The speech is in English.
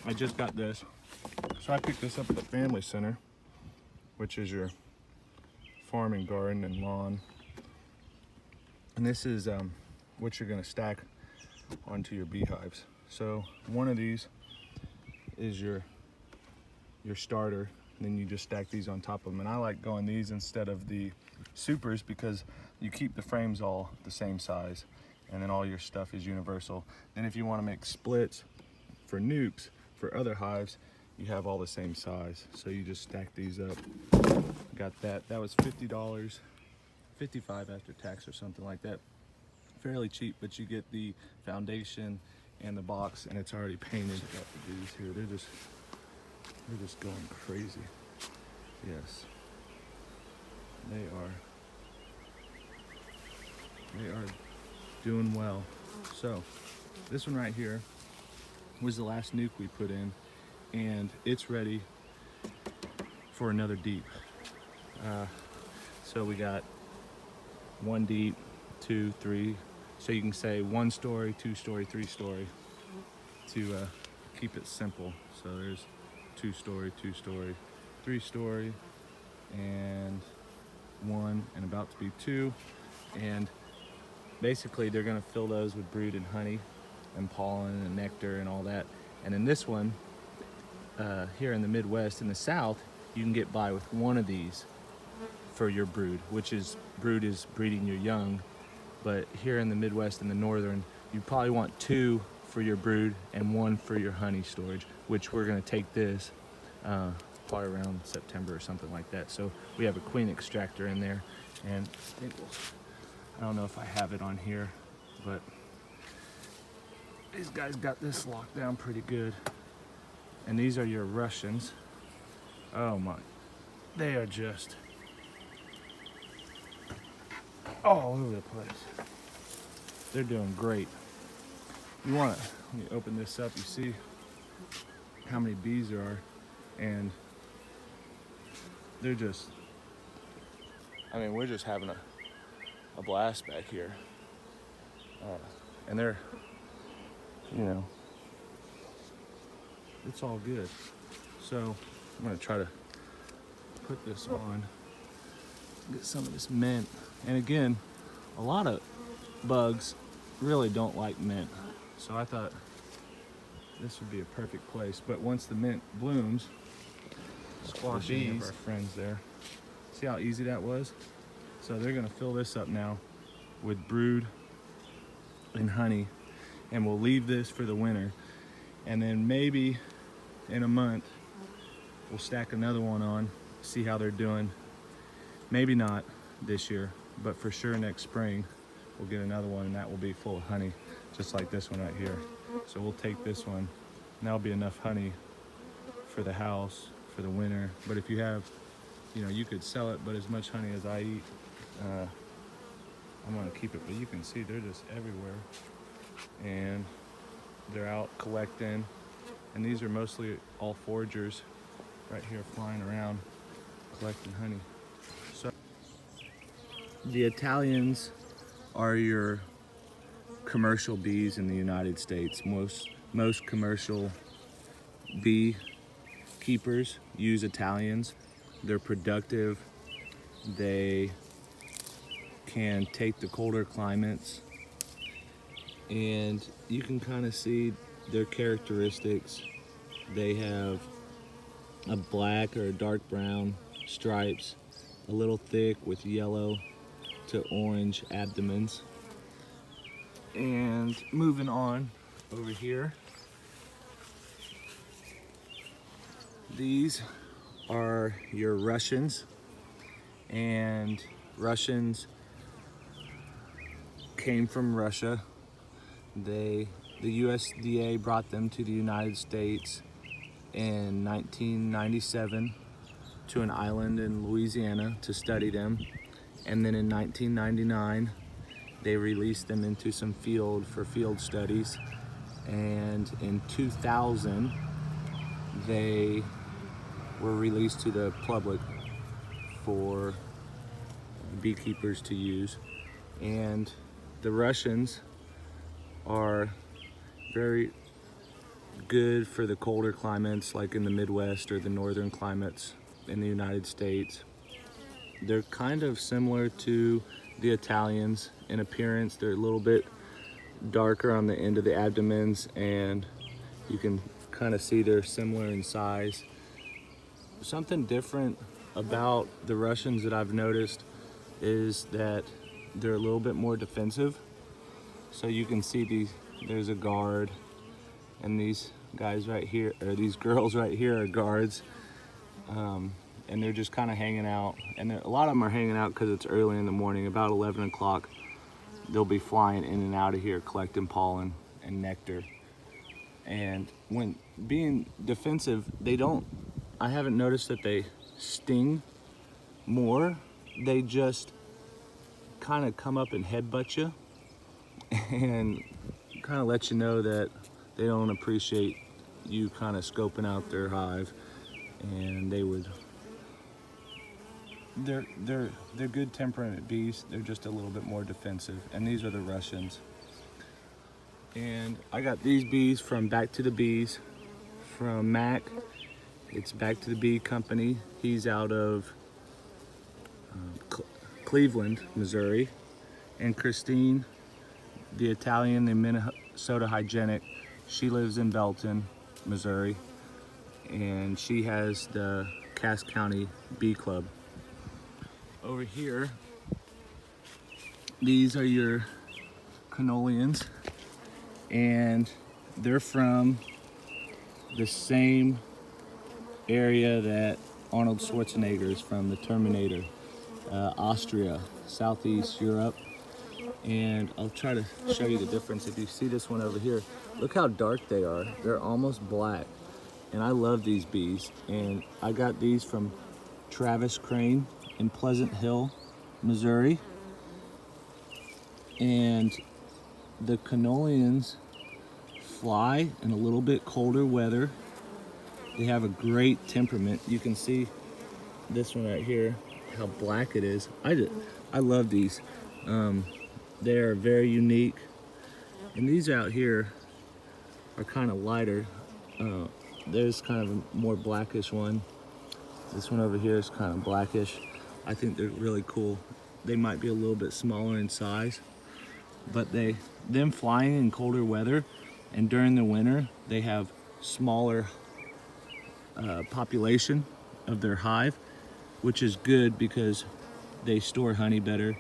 I just got this. So I picked this up at the Family Center, which is your farm and garden and lawn. And this is what you're gonna stack onto your beehives. So one of these is your starter, and then you just stack these on top of them. And I like going these instead of the supers because you keep the frames all the same size, and then all your stuff is universal. And if you want to make splits for nukes for other hives, you have all the same size, so you just stack these up. Got that. That was $50, $55 after tax or something like that. Fairly cheap, but you get the foundation and the box, and it's already painted. Got the bees here. They're just going crazy. Yes, they are doing well. So this one right here was the last nuke we put in, and it's ready for another deep. So we got 1 deep, 2, 3. So you can say 1 story, 2 story, 3 story to keep it simple. So there's 2 story, 2 story, 3 story, and 1, and about to be 2. And basically they're gonna fill those with brood and honey and pollen and nectar and all that. And in this one, here in the Midwest, in the South, you can get by with 1 of these for your brood, which is brood is breeding your young. But here in the Midwest and the Northern, you probably want 2 for your brood and 1 for your honey storage, which we're gonna take this probably around September or something like that. So we have a queen extractor in there, and I don't know if I have it on here, but these guys got this locked down pretty good. And these are your Russians. Oh my, they are just all over the place. They're doing great. You want to, when you open this up, you see how many bees there are, and they're just, I mean, we're just having a blast back here. And they're, you know, it's all good. So I'm gonna try to put this on, get some of this mint. And again, a lot of bugs really don't like mint. So I thought this would be a perfect place. But once the mint blooms, squashing of our friends there. See how easy that was? So they're gonna fill this up now with brood and honey, and we'll leave this for the winter. And then maybe in a month, we'll stack another one on, see how they're doing. Maybe not this year, but for sure next spring, we'll get another one, and that will be full of honey, just like this one right here. So we'll take this one, and that'll be enough honey for the house, for the winter. But if you have, you know, you could sell it, but as much honey as I eat, I'm gonna keep it. But you can see they're just everywhere, and they're out collecting. And these are mostly all foragers right here flying around collecting honey. So the Italians are your commercial bees in the United States. Most commercial bee keepers use Italians. They're productive. They can take the colder climates, and you can kind of see their characteristics. They have a black or a dark brown stripes, a little thick with yellow to orange abdomens. And moving on over here, these are your Russians, and Russians came from Russia. The USDA brought them to the United States in 1997 to an island in Louisiana to study them. And then in 1999, they released them into some field studies. And in 2000, they were released to the public for beekeepers to use. And the Russians are very good for the colder climates like in the Midwest or the northern climates in the United States. They're kind of similar to the Italians in appearance. They're a little bit darker on the end of the abdomens, and you can kind of see they're similar in size. Something different about the Russians that I've noticed is that they're a little bit more defensive. So you can see there's a guard, and these guys right here, or these girls right here, are guards. And they're just kind of hanging out. And a lot of them are hanging out because it's early in the morning. About 11 o'clock, they'll be flying in and out of here collecting pollen and nectar. And when being defensive, I haven't noticed that they sting more. They just kind of come up and headbutt you and kind of let you know that they don't appreciate you kind of scoping out their hive. And they're good temperament bees. They're just a little bit more defensive. And these are the Russians. And I got these bees from Back to the Bees from Mac. It's Back to the Bee Company. He's out of Cleveland, Missouri. And Christine, the Italian, the Minnesota Hygienic, she lives in Belton, Missouri. And she has the Cass County Bee Club. Over here, these are your Carniolan, and they're from the same area that Arnold Schwarzenegger is from, the Terminator, Austria, Southeast Europe. And I'll try to show you the difference. If you see this one over here, look how dark they are. They're almost black. And I love these bees. And I got these from Travis Crane in Pleasant Hill, Missouri. And the Carniolans fly in a little bit colder weather. They have a great temperament. You can see this one right here, how black it is. I love these. They are very unique. And these out here are kind of lighter. There's kind of a more blackish one. This one over here is kind of blackish. I think they're really cool. They might be a little bit smaller in size, but them flying in colder weather and during the winter, they have smaller population of their hive, which is good because they store honey better.